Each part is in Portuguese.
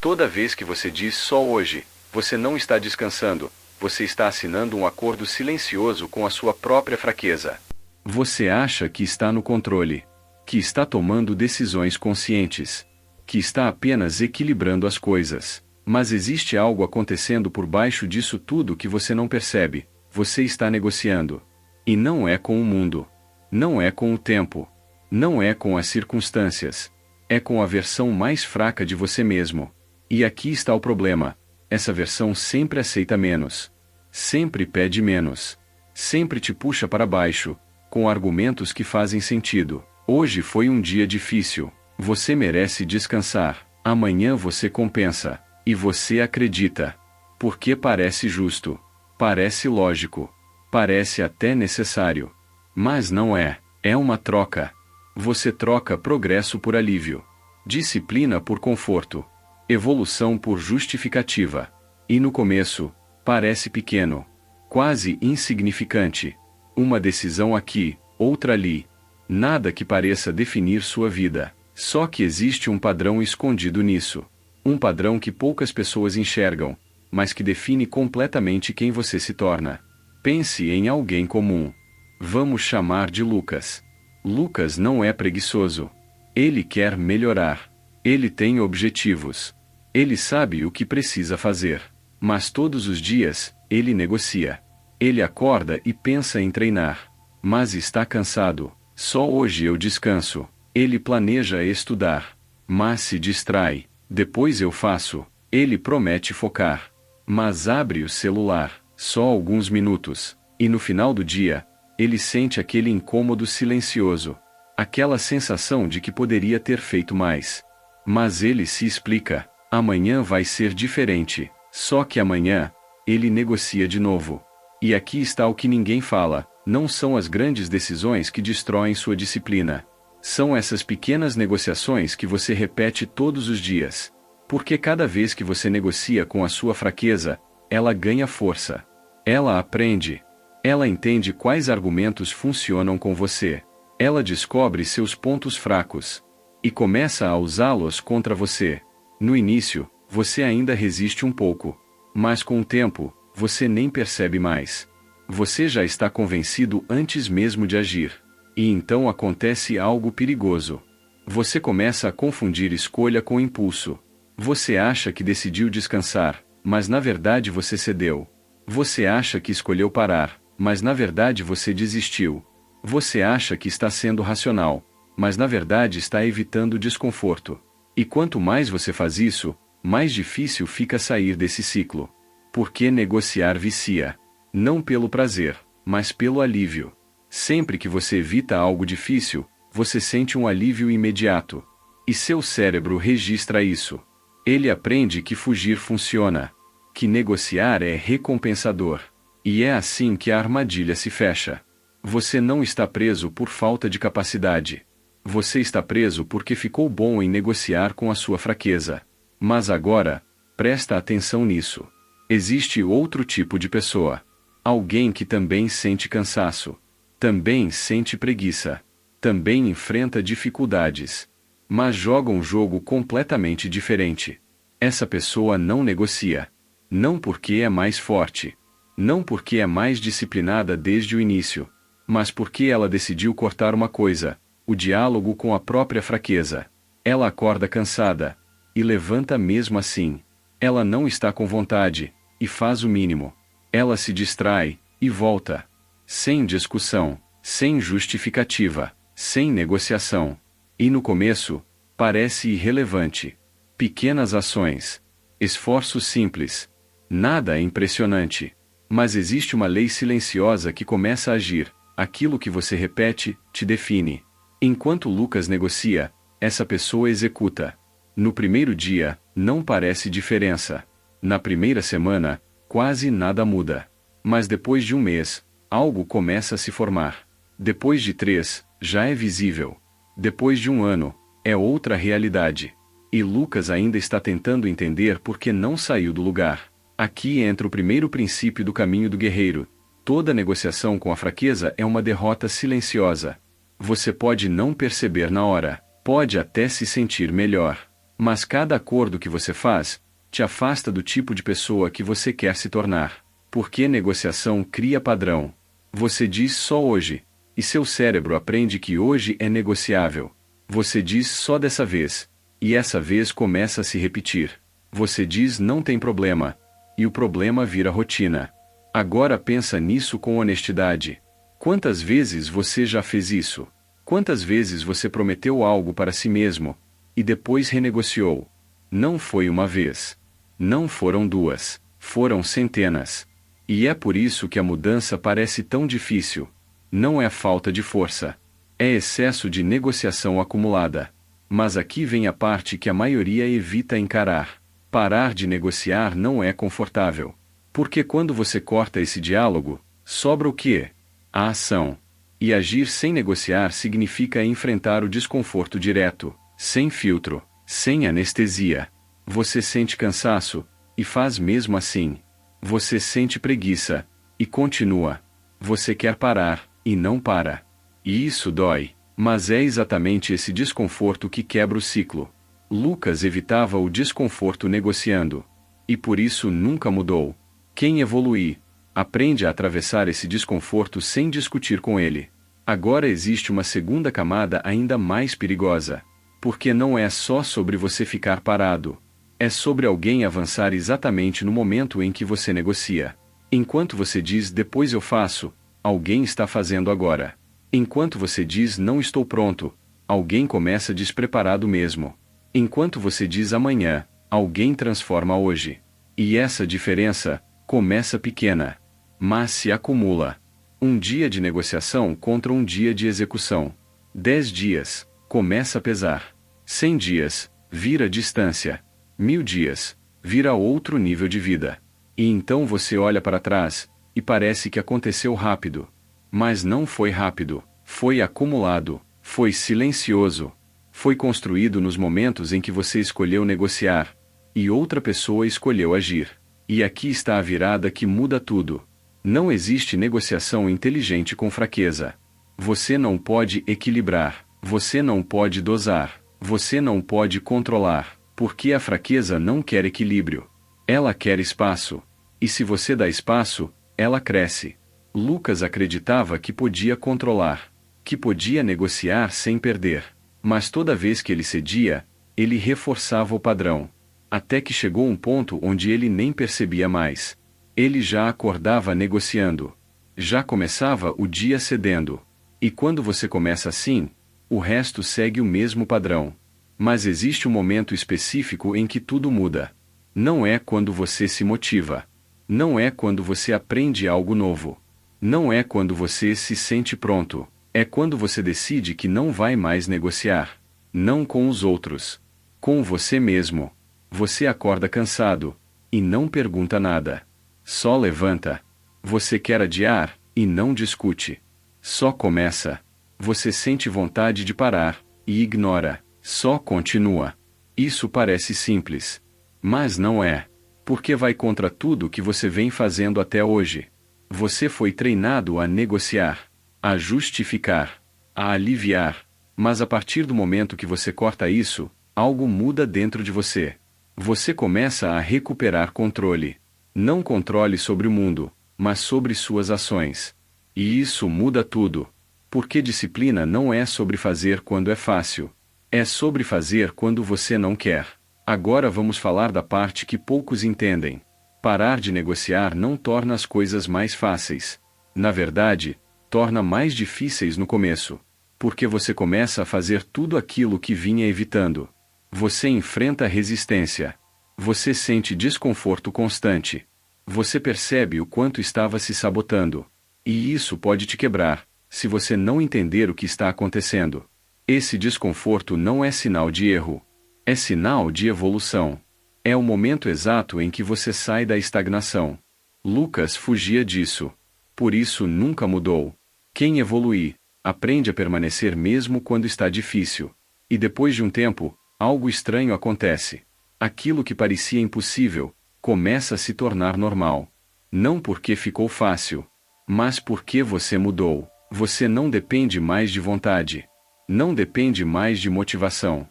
Toda vez que você diz só hoje, você não está descansando, você está assinando um acordo silencioso com a sua própria fraqueza. Você acha que está no controle, que está tomando decisões conscientes, que está apenas equilibrando as coisas. Mas existe algo acontecendo por baixo disso tudo que você não percebe. Você está negociando. E não é com o mundo. Não é com o tempo. Não é com as circunstâncias. É com a versão mais fraca de você mesmo. E aqui está o problema. Essa versão sempre aceita menos. Sempre pede menos. Sempre te puxa para baixo, com argumentos que fazem sentido. Hoje foi um dia difícil. Você merece descansar. Amanhã você compensa. E você acredita. Porque parece justo. Parece lógico. Parece até necessário. Mas não é. É uma troca. Você troca progresso por alívio. Disciplina por conforto. Evolução por justificativa. E no começo, parece pequeno. Quase insignificante. Uma decisão aqui, outra ali. Nada que pareça definir sua vida. Só que existe um padrão escondido nisso. Um padrão que poucas pessoas enxergam, mas que define completamente quem você se torna. Pense em alguém comum. Vamos chamar de Lucas. Lucas não é preguiçoso. Ele quer melhorar. Ele tem objetivos. Ele sabe o que precisa fazer. Mas todos os dias, ele negocia. Ele acorda e pensa em treinar. Mas está cansado. Só hoje eu descanso. Ele planeja estudar. Mas se distrai. Depois eu faço. Ele promete focar. Mas abre o celular. Só alguns minutos. E no final do dia, ele sente aquele incômodo silencioso. Aquela sensação de que poderia ter feito mais. Mas ele se explica. Amanhã vai ser diferente. Só que amanhã, ele negocia de novo. E aqui está o que ninguém fala. Não são as grandes decisões que destroem sua disciplina. São essas pequenas negociações que você repete todos os dias. Porque cada vez que você negocia com a sua fraqueza, ela ganha força. Ela aprende. Ela entende quais argumentos funcionam com você. Ela descobre seus pontos fracos. E começa a usá-los contra você. No início, você ainda resiste um pouco. Mas com o tempo, você nem percebe mais. Você já está convencido antes mesmo de agir. E então acontece algo perigoso. Você começa a confundir escolha com impulso. Você acha que decidiu descansar, mas na verdade você cedeu. Você acha que escolheu parar, mas na verdade você desistiu. Você acha que está sendo racional, mas na verdade está evitando desconforto. E quanto mais você faz isso, mais difícil fica sair desse ciclo. Porque negociar vicia. Não pelo prazer, mas pelo alívio. Sempre que você evita algo difícil, você sente um alívio imediato. E seu cérebro registra isso. Ele aprende que fugir funciona. Que negociar é recompensador. E é assim que a armadilha se fecha. Você não está preso por falta de capacidade. Você está preso porque ficou bom em negociar com a sua fraqueza. Mas agora, presta atenção nisso. Existe outro tipo de pessoa. Alguém que também sente cansaço. Também sente preguiça. Também enfrenta dificuldades. Mas joga um jogo completamente diferente. Essa pessoa não negocia. Não porque é mais forte. Não porque é mais disciplinada desde o início. Mas porque ela decidiu cortar uma coisa: o diálogo com a própria fraqueza. Ela acorda cansada. E levanta mesmo assim. Ela não está com vontade. E faz o mínimo. Ela se distrai. E volta. Sem discussão. Sem justificativa. Sem negociação. E no começo, parece irrelevante. Pequenas ações. Esforços simples. Nada é impressionante. Mas existe uma lei silenciosa que começa a agir. Aquilo que você repete, te define. Enquanto Lucas negocia, essa pessoa executa. No primeiro dia, não parece diferença. Na primeira semana, quase nada muda. Mas depois de um mês, algo começa a se formar. Depois de 3, já é visível. Depois de um ano, é outra realidade. E Lucas ainda está tentando entender por que não saiu do lugar. Aqui entra o primeiro princípio do caminho do guerreiro. Toda negociação com a fraqueza é uma derrota silenciosa. Você pode não perceber na hora. Pode até se sentir melhor. Mas cada acordo que você faz, te afasta do tipo de pessoa que você quer se tornar. Porque negociação cria padrão. Você diz só hoje, e seu cérebro aprende que hoje é negociável. Você diz só dessa vez, e essa vez começa a se repetir. Você diz não tem problema, e o problema vira rotina. Agora pensa nisso com honestidade. Quantas vezes você já fez isso? Quantas vezes você prometeu algo para si mesmo, e depois renegociou? Não foi uma vez. Não foram duas. Foram centenas. E é por isso que a mudança parece tão difícil. Não é falta de força. É excesso de negociação acumulada. Mas aqui vem a parte que a maioria evita encarar. Parar de negociar não é confortável. Porque quando você corta esse diálogo, sobra o quê? A ação. E agir sem negociar significa enfrentar o desconforto direto, sem filtro, sem anestesia. Você sente cansaço, e faz mesmo assim. Você sente preguiça, e continua. Você quer parar, e não para. E isso dói, mas é exatamente esse desconforto que quebra o ciclo. Lucas evitava o desconforto negociando. E por isso nunca mudou. Quem evolui, aprende a atravessar esse desconforto sem discutir com ele. Agora existe uma segunda camada ainda mais perigosa. Porque não é só sobre você ficar parado. É sobre alguém avançar exatamente no momento em que você negocia. Enquanto você diz depois eu faço, alguém está fazendo agora. Enquanto você diz não estou pronto, alguém começa despreparado mesmo. Enquanto você diz amanhã, alguém transforma hoje. E essa diferença começa pequena, mas se acumula. Um dia de negociação contra um dia de execução. 10 dias, começa a pesar. 100 dias, vira distância. 1000 dias, vira outro nível de vida. E então você olha para trás, e parece que aconteceu rápido. Mas não foi rápido, foi acumulado, foi silencioso. Foi construído nos momentos em que você escolheu negociar, e outra pessoa escolheu agir. E aqui está a virada que muda tudo. Não existe negociação inteligente com fraqueza. Você não pode equilibrar, você não pode dosar, você não pode controlar. Porque a fraqueza não quer equilíbrio. Ela quer espaço. E se você dá espaço, ela cresce. Lucas acreditava que podia controlar, que podia negociar sem perder. Mas toda vez que ele cedia, ele reforçava o padrão. Até que chegou um ponto onde ele nem percebia mais. Ele já acordava negociando. Já começava o dia cedendo. E quando você começa assim, o resto segue o mesmo padrão. Mas existe um momento específico em que tudo muda. Não é quando você se motiva. Não é quando você aprende algo novo. Não é quando você se sente pronto. É quando você decide que não vai mais negociar. Não com os outros. Com você mesmo. Você acorda cansado. E não pergunta nada. Só levanta. Você quer adiar, e não discute. Só começa. Você sente vontade de parar, e ignora. Só continua. Isso parece simples. Mas não é. Porque vai contra tudo que você vem fazendo até hoje. Você foi treinado a negociar, a justificar, a aliviar. Mas a partir do momento que você corta isso, algo muda dentro de você. Você começa a recuperar controle. Não controle sobre o mundo, mas sobre suas ações. E isso muda tudo. Porque disciplina não é sobre fazer quando é fácil. É sobre fazer quando você não quer. Agora vamos falar da parte que poucos entendem. Parar de negociar não torna as coisas mais fáceis. Na verdade, torna mais difíceis no começo. Porque você começa a fazer tudo aquilo que vinha evitando. Você enfrenta resistência. Você sente desconforto constante. Você percebe o quanto estava se sabotando. E isso pode te quebrar, se você não entender o que está acontecendo. Esse desconforto não é sinal de erro. É sinal de evolução. É o momento exato em que você sai da estagnação. Lucas fugia disso. Por isso nunca mudou. Quem evolui, aprende a permanecer mesmo quando está difícil. E depois de um tempo, algo estranho acontece. Aquilo que parecia impossível, começa a se tornar normal. Não porque ficou fácil, mas porque você mudou. Você não depende mais de vontade. Não depende mais de motivação.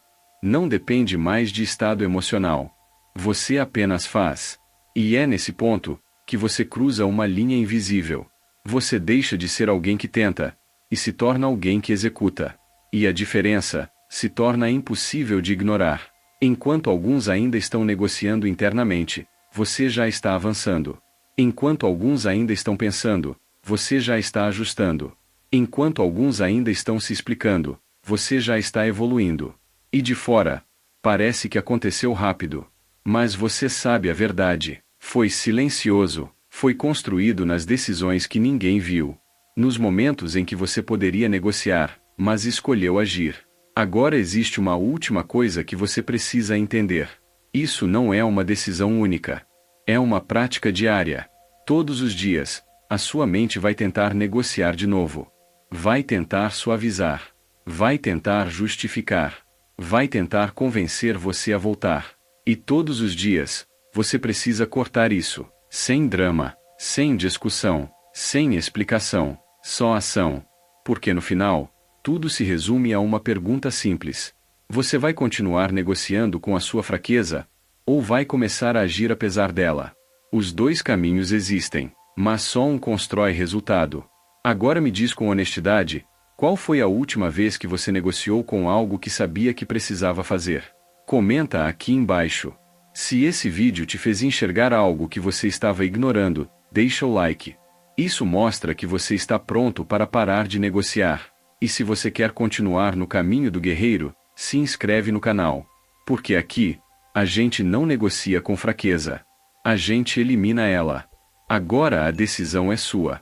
Não depende mais de estado emocional. Você apenas faz. E é nesse ponto que você cruza uma linha invisível. Você deixa de ser alguém que tenta e se torna alguém que executa. E a diferença se torna impossível de ignorar. Enquanto alguns ainda estão negociando internamente, você já está avançando. Enquanto alguns ainda estão pensando, você já está ajustando. Enquanto alguns ainda estão se explicando, você já está evoluindo. E de fora, parece que aconteceu rápido. Mas você sabe a verdade. Foi silencioso, foi construído nas decisões que ninguém viu. Nos momentos em que você poderia negociar, mas escolheu agir. Agora existe uma última coisa que você precisa entender. Isso não é uma decisão única. É uma prática diária. Todos os dias, a sua mente vai tentar negociar de novo. Vai tentar suavizar. Vai tentar justificar. Vai tentar convencer você a voltar. E todos os dias, você precisa cortar isso, sem drama, sem discussão, sem explicação, só ação. Porque no final, tudo se resume a uma pergunta simples. Você vai continuar negociando com a sua fraqueza? Ou vai começar a agir apesar dela? Os dois caminhos existem, mas só um constrói resultado. Agora me diz com honestidade, qual foi a última vez que você negociou com algo que sabia que precisava fazer? Comenta aqui embaixo. Se esse vídeo te fez enxergar algo que você estava ignorando, deixa o like. Isso mostra que você está pronto para parar de negociar. E se você quer continuar no caminho do guerreiro, se inscreve no canal. Porque aqui, a gente não negocia com fraqueza. A gente elimina ela. Agora a decisão é sua.